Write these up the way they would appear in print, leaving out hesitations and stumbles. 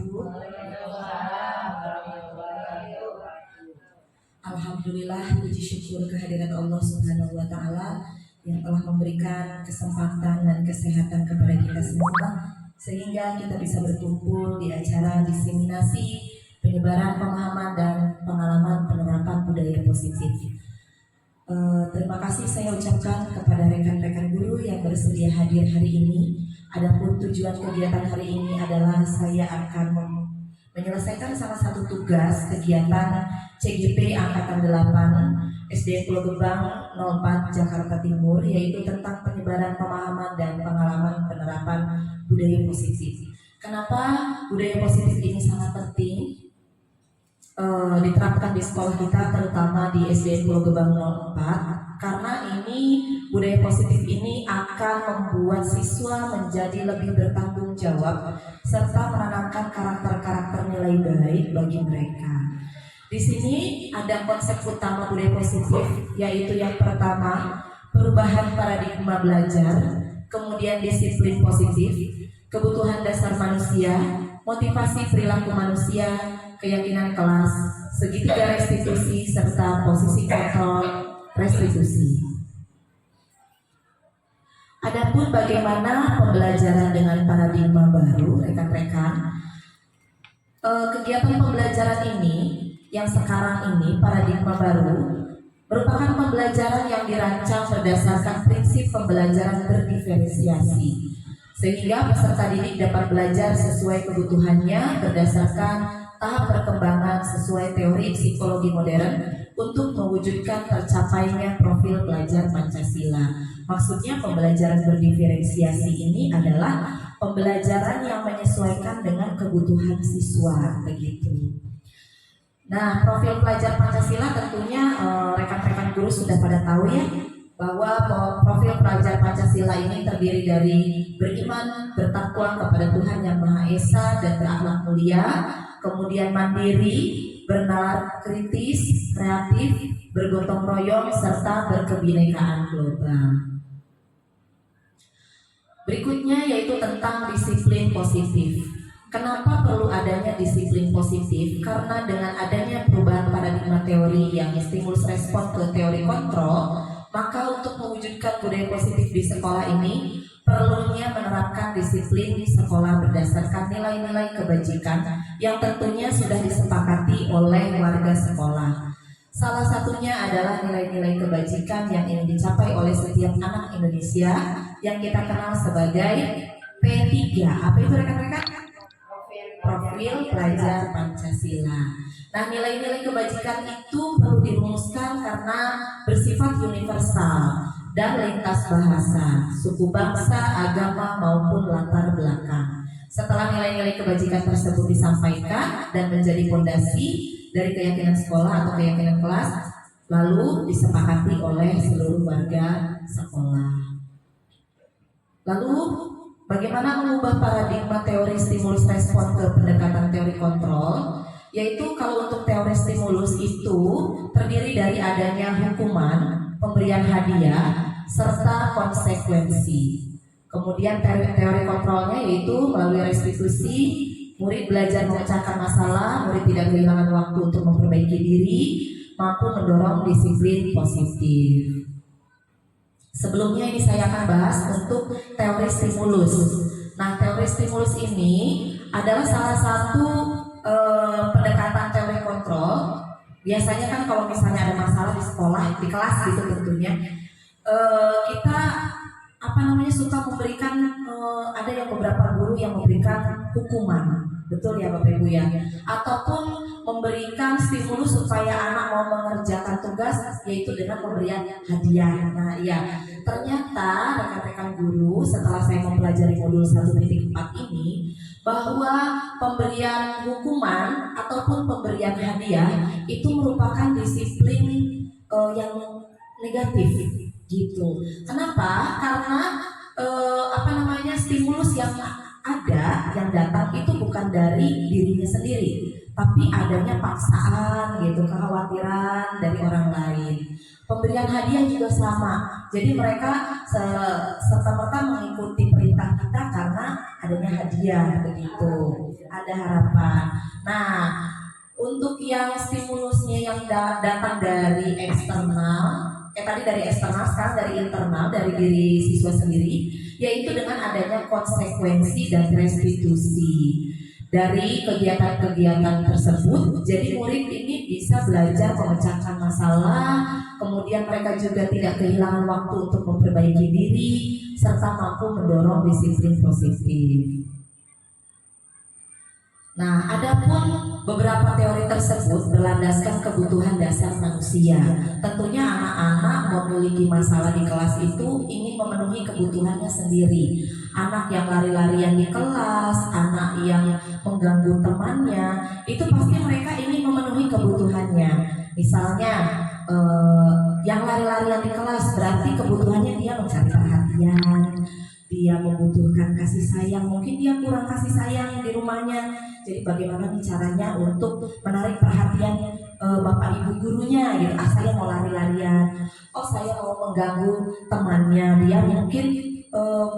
wabarakatuh. Alhamdulillah, puji syukur kehadiran Allah Subhanahu wa Ta'ala yang telah memberikan kesempatan dan kesehatan kepada kita semua, sehingga kita bisa berkumpul di acara diseminasi penyebaran pemahaman dan pengalaman penerapan budaya positif. Terima kasih saya ucapkan kepada rekan-rekan guru yang bersedia hadir hari ini. Adapun tujuan kegiatan hari ini adalah saya akan menyelesaikan salah satu tugas kegiatan CGP Angkatan 8 SD Pulau Gebang 04 Jakarta Timur, yaitu tentang penyebaran pemahaman dan pengalaman penerapan budaya positif. Kenapa budaya positif ini sangat penting diterapkan di sekolah kita, terutama di SD Pulau Gebang 04, karena ini budaya positif ini akan membuat siswa menjadi lebih bertanggung jawab serta menanamkan karakter-karakter nilai baik bagi mereka. Di sini ada konsep utama budaya positif, yaitu yang pertama perubahan paradigma belajar, kemudian disiplin positif, kebutuhan dasar manusia, motivasi perilaku manusia, keyakinan kelas, segitiga restitusi, serta posisi kontrol restitusi. Adapun bagaimana pembelajaran dengan paradigma baru, rekan-rekan, kegiatan pembelajaran ini yang sekarang ini paradigma baru merupakan pembelajaran yang dirancang berdasarkan prinsip pembelajaran berdiferensiasi, sehingga peserta didik dapat belajar sesuai kebutuhannya berdasarkan tahap perkembangan sesuai teori psikologi modern untuk mewujudkan tercapainya profil pelajar Pancasila. Maksudnya pembelajaran berdiferensiasi ini adalah pembelajaran yang menyesuaikan dengan kebutuhan siswa, begitu. Nah, profil pelajar Pancasila tentunya rekan-rekan guru sudah pada tahu ya, bahwa profil pelajar Pancasila ini terdiri dari beriman, bertakwa kepada Tuhan Yang Maha Esa dan berakhlak mulia, kemudian mandiri, bernalar kritis, kreatif, bergotong royong, serta berkebinekaan global. Berikutnya yaitu tentang disiplin positif. Kenapa perlu adanya disiplin positif? Karena dengan adanya perubahan paradigma teori yang stimulus respon ke teori kontrol, maka untuk mewujudkan budaya positif di sekolah ini perlunya menerapkan disiplin di sekolah berdasarkan nilai-nilai kebajikan yang tentunya sudah disepakati oleh warga sekolah. Salah satunya adalah nilai-nilai kebajikan yang ingin dicapai oleh setiap anak Indonesia yang kita kenal sebagai P3. Apa itu rekan-rekan? Profil pelajar Pancasila. Nah, nilai-nilai kebajikan itu perlu dirumuskan karena bersifat universal dan lintas bahasa, suku bangsa, agama maupun latar belakang. Setelah nilai-nilai kebajikan tersebut disampaikan dan menjadi fondasi dari keyakinan sekolah atau keyakinan kelas, lalu disepakati oleh seluruh warga sekolah. Lalu bagaimana mengubah paradigma teori stimulus respon ke pendekatan teori kontrol? Yaitu kalau untuk teori stimulus itu terdiri dari adanya hukuman, pemberian hadiah, serta konsekuensi. Kemudian teori kontrolnya yaitu melalui restitusi, murid belajar memecahkan masalah, murid tidak kehilangan waktu untuk memperbaiki diri, mampu mendorong disiplin positif. Sebelumnya ini saya akan bahas untuk teori stimulus. Nah, teori stimulus ini adalah salah satu pendekatan teori kontrol. Biasanya kan kalau misalnya ada masalah di sekolah, di kelas gitu tentunya, kita suka memberikan ada yang beberapa guru yang memberikan hukuman, betul ya Bapak Ibu ya, ataupun memberikan stimulus supaya anak mau mengerjakan tugas, yaitu dengan pemberian hadiah. Nah ya, ternyata rekan-rekan guru setelah saya mempelajari modul 1.4 ini, bahwa pemberian hukuman ataupun pemberian hadiah itu merupakan disiplin yang negatif gitu. Kenapa? Karena stimulus yang ada, yang datang itu bukan dari dirinya sendiri, tapi adanya paksaan gitu, kekhawatiran dari orang lain. Pemberian hadiah juga sama. Jadi mereka serta-merta mengikuti perintah kita karena adanya hadiah begitu. Ada harapan. Nah, untuk yang stimulusnya yang datang dari eksternal, tadi dari eksternal, sekarang dari internal, dari diri siswa sendiri, yaitu dengan adanya konsekuensi dan restitusi dari kegiatan-kegiatan tersebut. Jadi murid ini bisa belajar memecahkan masalah, kemudian mereka juga tidak kehilangan waktu untuk memperbaiki diri, serta mampu mendorong disiplin positif. Nah, adapun beberapa teori tersebut berlandaskan kebutuhan dasar manusia. Tentunya anak-anak memiliki masalah di kelas itu ingin memenuhi kebutuhannya sendiri. Anak yang lari-larian di kelas, anak yang mengganggu temannya, itu pasti mereka ingin memenuhi kebutuhannya. Misalnya, yang lari-larian di kelas berarti kebutuhannya dia mencari perhatian, dia membutuhkan kasih sayang, mungkin dia kurang kasih sayang di rumahnya. Jadi bagaimana caranya untuk menarik perhatian bapak ibu gurunya gitu. Saya mau lari-larian, saya mau mengganggu temannya, dia mungkin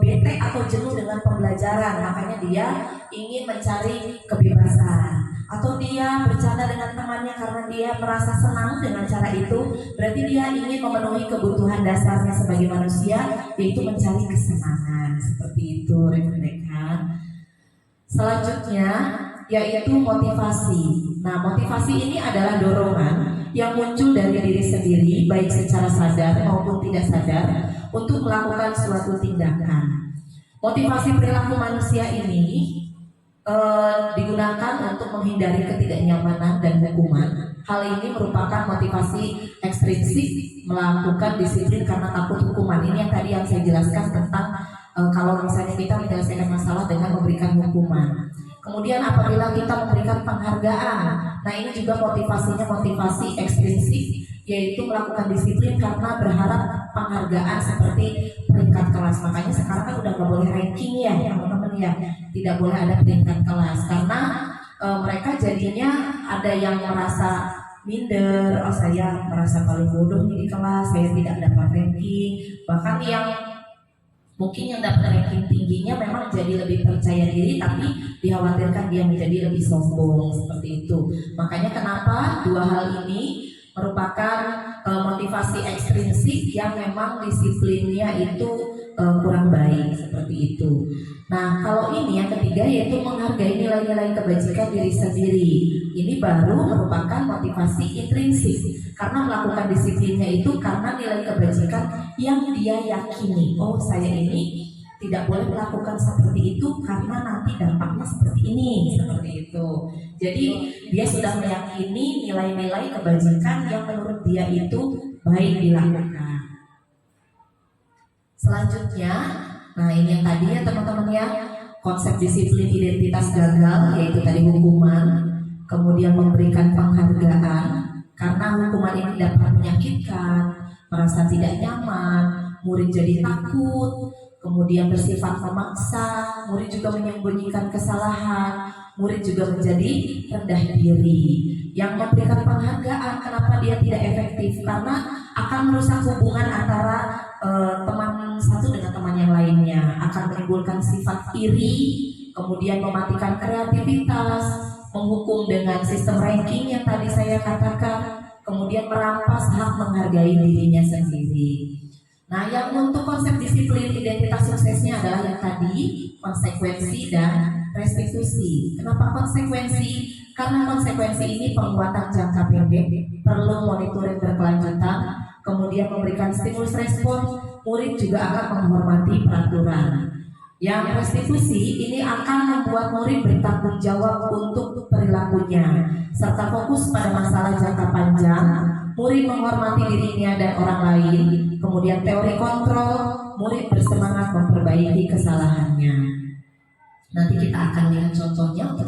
bete atau jenuh dengan pembelajaran, makanya dia ingin mencari kebebasan. Atau dia bercanda dengan temannya karena dia merasa senang dengan cara itu, berarti dia ingin memenuhi kebutuhan dasarnya sebagai manusia, yaitu mencari kesenangan. Seperti itu rekan-rekan. Selanjutnya yaitu motivasi. Nah, motivasi ini adalah dorongan yang muncul dari diri sendiri, baik secara sadar maupun tidak sadar, untuk melakukan suatu tindakan. Motivasi perilaku manusia ini digunakan untuk menghindari ketidaknyamanan dan hukuman. Hal ini merupakan motivasi ekstrinsik melakukan disiplin karena takut hukuman. Ini yang tadi yang saya jelaskan tentang kalau misalnya kita menyelesaikan masalah dengan memberikan hukuman. Kemudian apabila kita memberikan penghargaan, nah ini juga motivasinya motivasi ekstrinsik, yaitu melakukan disiplin karena berharap penghargaan seperti peringkat kelas. Makanya sekarang kan udah gak boleh ranking ya teman-teman ya, tidak boleh ada peringkat kelas karena mereka jadinya ada yang merasa minder, saya merasa paling bodoh nih di kelas, saya tidak dapat ranking. Bahkan yang mungkin yang dapat ranking tingginya memang jadi lebih percaya diri, tapi dikhawatirkan dia menjadi lebih sombong seperti itu. Makanya kenapa dua hal ini merupakan motivasi ekstrinsik yang memang disiplinnya itu kurang baik seperti itu. Nah, kalau ini yang ketiga yaitu menghargai nilai-nilai kebajikan diri sendiri. Ini baru merupakan motivasi intrinsik karena melakukan disiplinnya itu karena nilai kebajikan yang dia yakini. Oh, saya ini tidak boleh melakukan seperti itu karena nanti dampaknya seperti ini, seperti itu. Jadi dia sudah meyakini nilai-nilai kebajikan yang menurut dia itu baik dilakukan. Selanjutnya, nah ini yang tadi ya teman-teman ya, konsep disiplin identitas gagal, yaitu tadi hukuman, kemudian memberikan penghargaan karena hukuman ini dapat menyakitkan, merasa tidak nyaman, murid jadi takut, kemudian bersifat memaksa, murid juga menyembunyikan kesalahan, murid juga menjadi rendah diri. Yang memberikan penghargaan, kenapa dia tidak efektif? Karena akan merusak hubungan antara teman satu dengan teman yang lainnya, akan menimbulkan sifat iri, kemudian mematikan kreativitas, menghukum dengan sistem ranking yang tadi saya katakan, kemudian merampas hak menghargai dirinya sendiri. Nah, yang untuk konsep disiplin identitas suksesnya adalah yang tadi, konsekuensi dan restitusi. Kenapa konsekuensi? Karena konsekuensi ini penguatan jangka pendek, perlu monitoring berkelanjutan, kemudian memberikan stimulus respon, murid juga akan menghormati peraturan. Yang restitusi ini akan membuat murid bertanggung jawab untuk perilakunya, serta fokus pada masalah jangka panjang. Murid menghormati dirinya dan orang lain. Kemudian teori kontrol, murid bersemangat memperbaiki kesalahannya. Nanti kita akan lihat contohnya untuk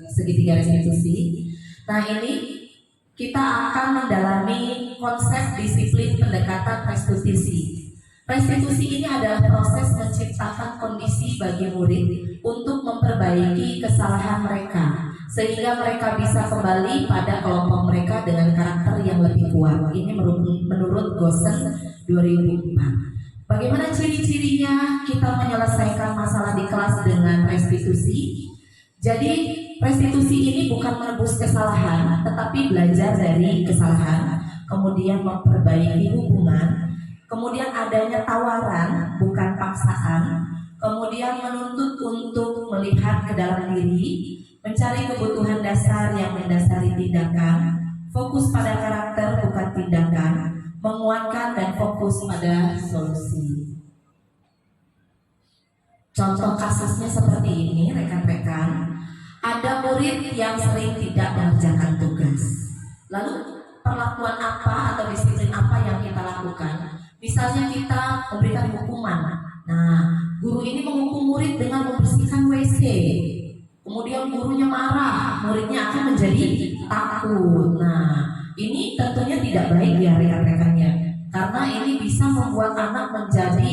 segitiga restitusi. Nah, ini kita akan mendalami konsep disiplin pendekatan restitusi. Restitusi ini adalah proses menciptakan kondisi bagi murid untuk memperbaiki kesalahan mereka sehingga mereka bisa kembali pada kelompok mereka dengan karakter yang lebih kuat. Ini menurut Gosen 2004. Bagaimana ciri-cirinya kita menyelesaikan masalah di kelas dengan restitusi? Jadi restitusi ini bukan menebus kesalahan, tetapi belajar dari kesalahan, kemudian memperbaiki hubungan, kemudian adanya tawaran bukan paksaan, kemudian menuntut untuk melihat ke dalam diri, mencari kebutuhan dasar yang mendasari tindakan, fokus pada karakter bukan tindakan, menguatkan dan fokus pada solusi. Contoh kasusnya seperti ini, rekan-rekan. Ada murid yang sering tidak mengerjakan tugas. Lalu perlakuan apa atau disiplin apa yang kita lakukan? Misalnya kita memberikan hukuman. Nah, guru ini menghukum murid dengan membersihkan WC. Kemudian gurunya marah, muridnya akan menjadi takut. Nah, ini tentunya tidak baik ya rekan-rekannya, karena ini bisa membuat anak menjadi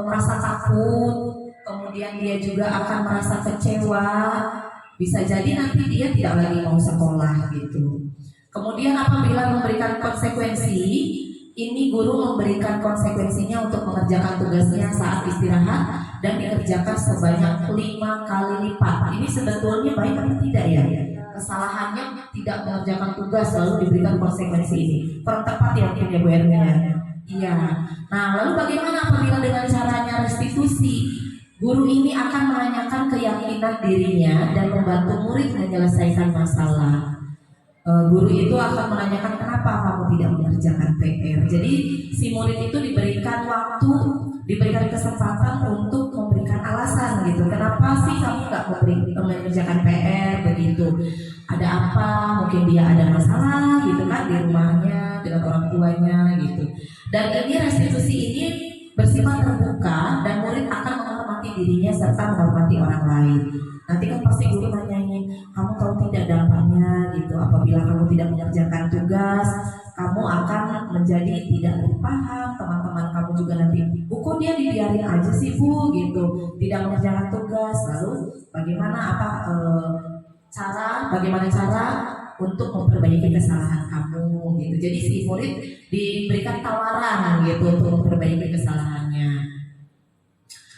merasa takut. Kemudian dia juga akan merasa kecewa. Bisa jadi nanti dia tidak lagi mau sekolah gitu. Kemudian apabila memberikan konsekuensi, ini guru memberikan konsekuensinya untuk mengerjakan tugasnya saat istirahat dan dikerjakan sebanyak 5 kali lipat. Ini sebetulnya baik atau tidak ya? Kesalahannya tidak mengerjakan tugas lalu diberikan konsekuensi ini. Kurang tepat ya mungkin ya Bu Erwin ya? Iya. Nah, lalu bagaimana apabila dengan caranya restitusi? Guru ini akan menanyakan keyakinan dirinya dan membantu murid menyelesaikan masalah. Guru itu akan menanyakan kenapa kamu tidak mengerjakan PR. Jadi si murid itu diberikan waktu, diberikan kesempatan untuk memberikan alasan gitu. Kenapa sih kamu nggak mengerjakan PR begitu? Ada apa? Mungkin dia ada masalah gitu kan di rumahnya dengan orang tuanya gitu. Dan ini restitusi ini bersifat terbuka dan murid akan menghormati dirinya serta menghormati orang lain. Nanti kan pasti guru nanyain, kamu tahu tidak dampaknya gitu. Apabila kamu tidak mengerjakan tugas, kamu akan menjadi tidak berpaham. Teman-teman kamu juga nanti, kok dia dibiarin aja sih Bu gitu, tidak mengerjakan tugas. Lalu bagaimana cara untuk memperbaiki kesalahan kamu gitu. Jadi si murid diberikan tawaran gitu untuk memperbaiki kesalahannya.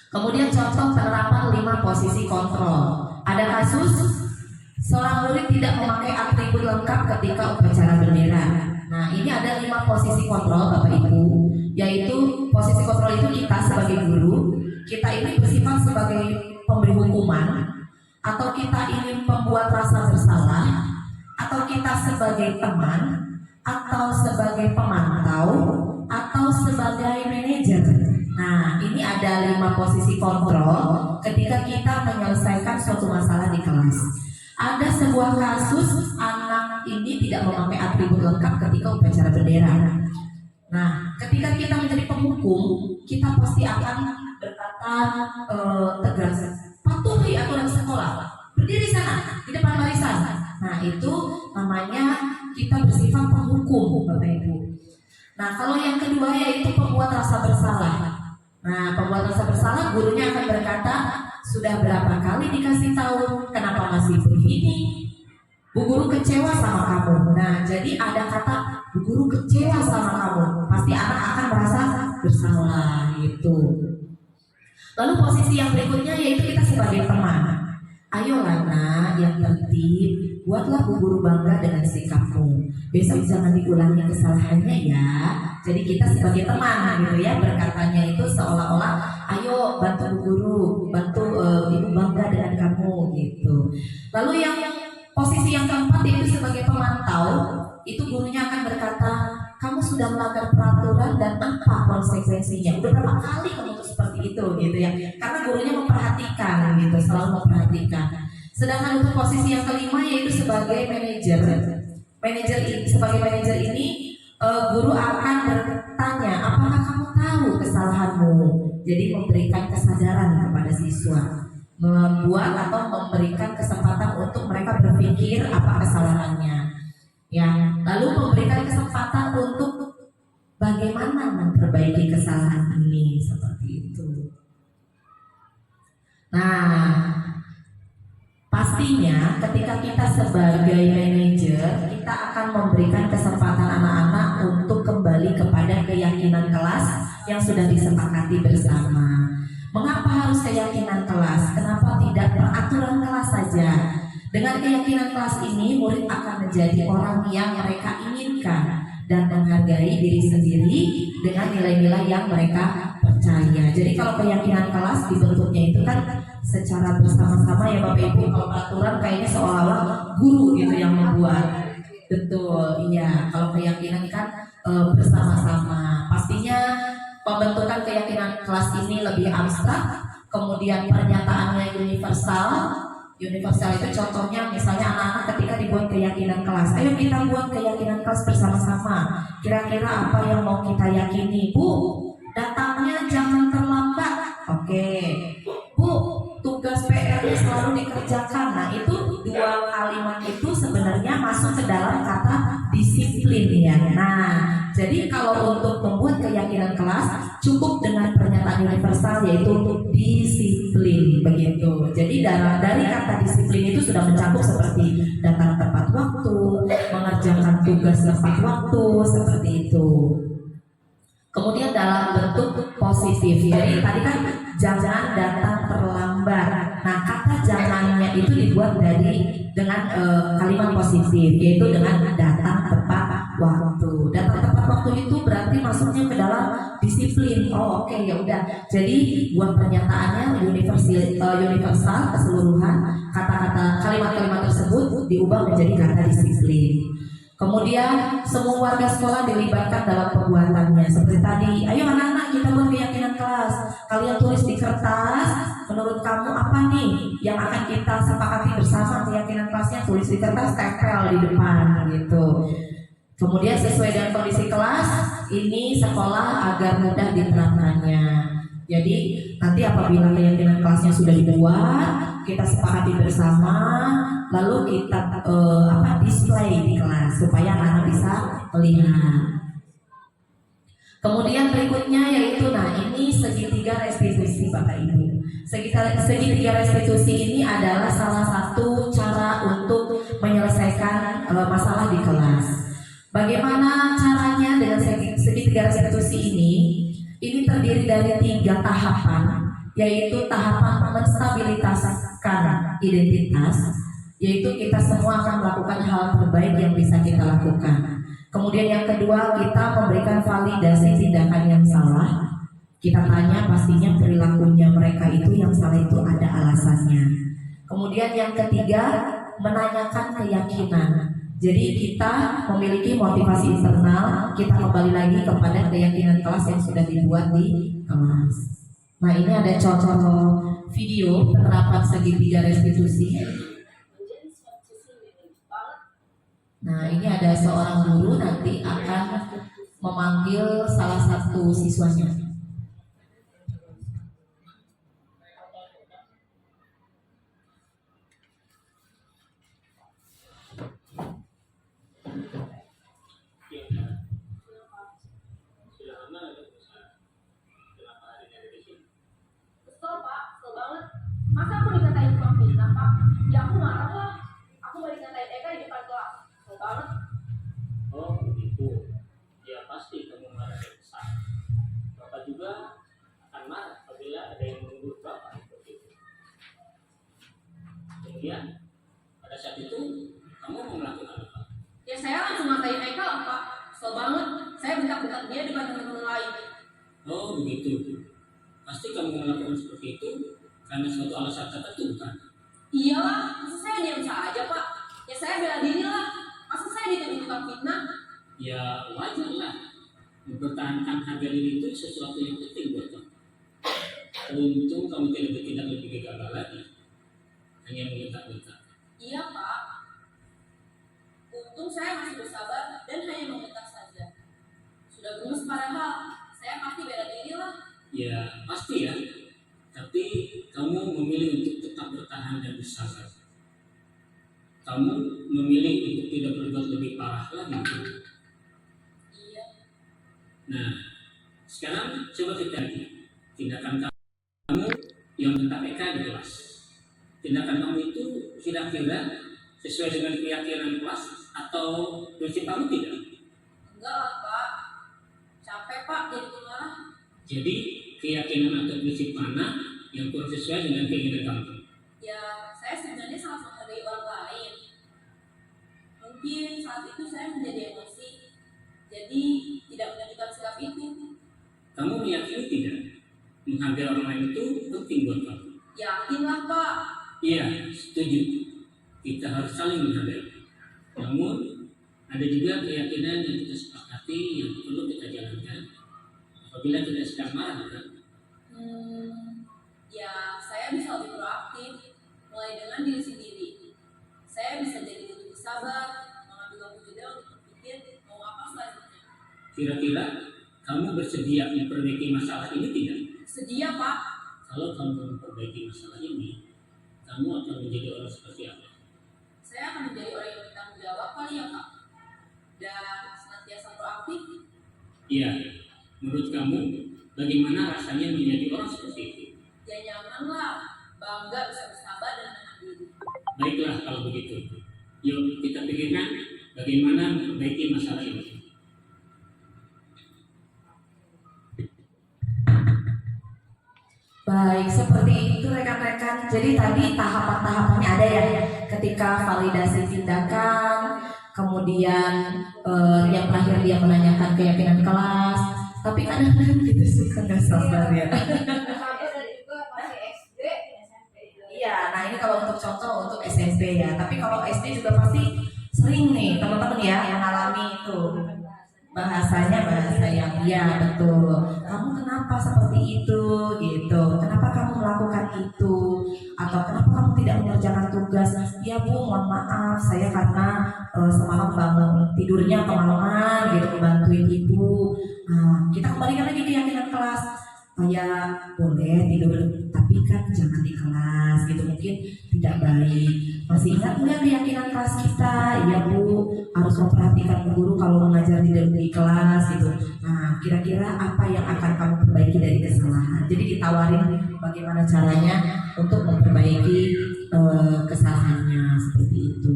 Kemudian contoh penerapan 5 posisi kontrol. Ada kasus seorang murid tidak memakai atribut lengkap ketika upacara bendera. Nah, ini ada 5 posisi kontrol Bapak Ibu, yaitu posisi kontrol itu kita sebagai guru, kita ini bersifat sebagai pemberi hukuman, atau kita ingin membuat rasa bersalah, atau kita sebagai teman, atau sebagai pemantau, atau sebagai manajer. Nah, ini ada 5 posisi kontrol ketika kita menyelesaikan suatu masalah di kelas. Ada sebuah kasus anak ini tidak memakai atribut lengkap ketika upacara bendera. Nah, ketika kita menjadi penghukum, kita pasti akan berkata tegas, patuhi aturan sekolah, berdiri sana di depan barisan. Nah, itu namanya kita bersifat penghukum, Bapak Ibu. Nah, kalau yang kedua yaitu pembuat rasa bersalah. Nah, pembuat rasa bersalah, gurunya akan berkata, sudah berapa kali dikasih tahu, kenapa masih begini? Bu guru kecewa sama kamu. Nah, jadi ada kata, Bu guru kecewa sama kamu, pasti anak akan merasa bersalah gitu. Lalu posisi yang berikutnya yaitu kita sebagai teman. Ayolah nak, yang tertib, buatlah Bu guru bangga dengan sikapmu. Besok jangan diulangi kesalahannya ya. Jadi kita sebagai teman gitu ya, berkatanya itu seolah-olah ayo bantu Bu guru, bantu Ibu bangga dengan kamu gitu. Lalu yang posisi yang keempat yaitu sebagai pemantau, itu gurunya akan berkata, kamu sudah melanggar peraturan dan apa konsekuensinya? Udah berapa kali kamu tuh seperti itu gitu ya? Karena gurunya memperhatikan gitu, selalu memperhatikan. Sedangkan untuk posisi yang kelima yaitu sebagai manajer. Sebagai manajer ini guru akan bertanya, apakah kamu tahu kesalahanmu? Jadi memberikan kesadaran kepada siswa, membuat atau memberikan kesempatan untuk mereka berpikir apa kesalahannya. Ya, lalu memberikan kesempatan untuk bagaimana memperbaiki kesalahan ini seperti itu. Nah, pastinya Tentunya ketika kita sebagai manajer, kita akan memberikan kesempatan anak-anak untuk kembali kepada keyakinan kelas yang sudah disepakati bersama. Mengapa harus keyakinan kelas? Kenapa tidak peraturan kelas saja? Dengan keyakinan kelas ini, murid akan menjadi orang yang mereka inginkan dan menghargai diri sendiri dengan nilai-nilai yang mereka percaya. Jadi kalau keyakinan kelas dibentuknya itu kan secara bersama-sama ya Bapak Ibu. Kalau peraturan kayaknya seolah-olah guru gitu yang membuat. Betul, iya. Kalau keyakinan kan bersama-sama. Pastinya pembentukan keyakinan kelas ini lebih abstrak, kemudian pernyataannya universal. Universal itu contohnya misalnya anak-anak ketika dibuat keyakinan kelas, ayo kita buat keyakinan kelas bersama-sama. Kira-kira apa yang mau kita yakini? Bu, datangnya jangan terlambat. Oke. Bu, tugas PR-nya selalu dikerjakan. Nah, itu dua kalimat itu sebenarnya masuk ke dalam kata disiplin ya. Nah, jadi kalau untuk membuat keyakinan kelas cukup dengan pernyataan universal yaitu disiplin begitu. Jadi dari kata disiplin itu sudah mencakup seperti datang tepat waktu, mengerjakan tugas tepat waktu, seperti itu. Kemudian dalam bentuk positif, jadi tadi kan jangan datang terlambat. Nah, kata jangannya itu dibuat dengan kalimat positif, yaitu dengan datang tepat waktu. Datang tepat waktu itu berarti masuknya ke dalam disiplin. Oh, oke, ya udah. Jadi buat pernyataannya universal keseluruhan, kata-kata kalimat-kalimat tersebut diubah menjadi kata disiplin. Kemudian semua warga sekolah dilibatkan dalam pembuatannya. Seperti tadi, ayo anak-anak kita buat keyakinan kelas. Kalian tulis di kertas, menurut kamu apa nih yang akan kita sepakati bersama keyakinan kelasnya? Tulis di kertas, tempel di depan gitu. Kemudian sesuai dengan kondisi kelas, ini sekolah agar mudah diterapkannya. Jadi nanti apabila keyakinan kelasnya sudah dibuat, kita sepakati bersama, lalu kita display di kelas supaya anak bisa melihat. Kemudian berikutnya yaitu, nah ini segitiga restitusi Bapak Ibu. Segitiga restitusi ini adalah salah satu cara untuk menyelesaikan masalah di kelas. Bagaimana caranya dengan segitiga restitusi ini? Ini terdiri dari 3 tahapan, yaitu tahapan menstabilitaskan identitas, yaitu kita semua akan melakukan hal terbaik yang bisa kita lakukan. Kemudian yang kedua, kita memberikan validasi tindakan yang salah. Kita tanya pastinya perilakunya mereka itu yang salah itu ada alasannya. Kemudian yang ketiga, menanyakan keyakinan. Jadi kita memiliki motivasi internal, kita kembali lagi kepada keyakinan kelas yang sudah dibuat di kelas. Nah, ini ada contoh video penerapan segitiga restitusi. Nah, ini ada seorang guru nanti akan memanggil salah satu siswanya. Masa aku dikatain tukang fitnah, Pak? Ya aku marah lah. Aku balik ngatain Eka di depan kelas. Kesel banget. Oh begitu. Ya pasti kamu marah besar. Bapak juga akan marah apabila ada yang menuduh Bapak seperti itu. Kemudian pada saat itu kamu mau melakukan apa? Ya saya langsung ngatain Eka lah, Pak. Kesel banget. Saya bentak-bentak dia depan teman-teman lain. Oh begitu. Pasti kamu melakukan seperti itu karena suatu alasan tertentu, kan? Iyalah, masa saya diam saja, Pak? Ya saya bela diri lah. Masa saya dituduh tukang fitnah? Ya wajar lah. Mempertahankan harga diri itu sesuatu yang penting buat kamu. Untung kamu tidak bertindak lebih gegabah lagi, hanya mengentak-entak. Iya, Pak. Untung saya masih bersabar dan hanya mengentak saja. Sudah gemes padahal, saya pasti bela diri lah. Ya pasti ya. Tapi kamu memilih untuk tetap bertahan dan bersabar. Kamu memilih untuk tidak berbuat lebih parah lagi. Iya. Nah, sekarang coba kita lihat tindakan kamu yang bentak Eka di kelas. Tindakan kamu itu kira-kira sesuai dengan keyakinan kelas atau prinsip kamu tidak? Enggak lah Pak, capek Pak jadi pemarah. Jadi keyakinan atau prinsip mana yang kurang sesuai dengan keinginan kamu? Ya saya sebenarnya sangat menghargai orang lain. Mungkin saat itu saya menjadi emosi, jadi tidak menunjukkan sikap itu. Kamu meyakini tidak menghargai orang lain itu penting buat kamu? Yakin lah Pak. Iya, setuju. Kita harus saling menghargai. Namun ada juga keyakinan yang kita sepakati yang perlu kita jalankan apabila kita sedang marah, kan? Ya saya bisa lebih proaktif, mulai dengan diri sendiri. Saya bisa jadi lebih sabar, mengambil waktu jeda untuk berpikir mau apa selanjutnya. Kira-kira kamu bersedia memperbaiki masalah ini tidak? Sedia Pak. Kalau kamu memperbaiki masalah ini, kamu akan menjadi orang seperti apa? Saya akan menjadi orang yang bertanggung jawab kali ya Pak. Dan senantiasa proaktif. Iya, menurut kamu bagaimana rasanya menjadi orang seperti itu? Ya nyaman lah, bangga bisa bersabar dan menahan diri. Baiklah kalau begitu. Yuk kita pikirkan bagaimana memperbaiki masalah ini. Baik, seperti itu rekan-rekan. Jadi tadi tahapan-tahapannya ada ya. Ketika validasi tindakan, kemudian yang terakhir dia menanyakan keyakinan kelas. Tapi kadang-kadang kita suka nggak sabar ya. Iya, nah ini kalau untuk contoh untuk SMP ya. Tapi kalau SD juga pasti sering nih teman-teman ya mengalami itu. Bahasanya bahasa yang iya betul. Kamu kenapa seperti itu gitu? Kenapa kamu melakukan itu? Atau kenapa kamu tidak mengerjakan tugas? Ya Bu, mohon maaf, saya karena semalam bangun tidurnya kemalaman gitu membantuin ibu. Nah, kita kembalikan lagi keyakinan kelas. Ya boleh tidur, tapi kan jangan di kelas gitu, mungkin tidak baik. Masih ingat nggak keyakinan kelas kita? Ya Bu, harus memperhatikan guru kalau mengajar di kelas gitu. Nah, kira-kira apa yang akan kamu perbaiki dari kesalahan? Jadi ditawarin bagaimana caranya untuk memperbaiki kesalahannya seperti itu.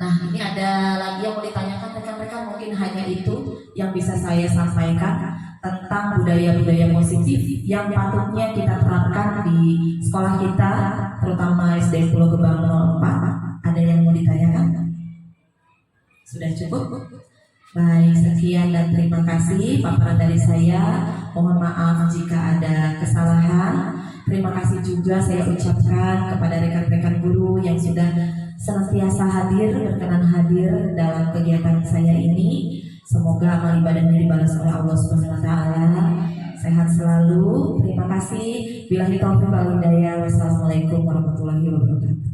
Nah, ini ada lagi yang mau ditanyakan rekan-rekan, mungkin hanya itu yang bisa saya sampaikan tentang budaya-budaya positif yang patutnya kita terapkan di sekolah kita, terutama SD Pulau Gebang 04. Ada yang mau ditanyakan? Sudah cukup? Baik, sekian dan terima kasih paparan dari saya. Mohon maaf jika ada kesalahan. Terima kasih juga saya ucapkan kepada rekan-rekan guru yang sudah senantiasa hadir, berkenan hadir dalam kegiatan saya ini. Semoga amal ibadahnya dibalas oleh Allah Subhanahu wa taala. Sehat selalu. Terima kasih. Billahi taufiq wal hidayah. Wassalamualaikum warahmatullahi wabarakatuh.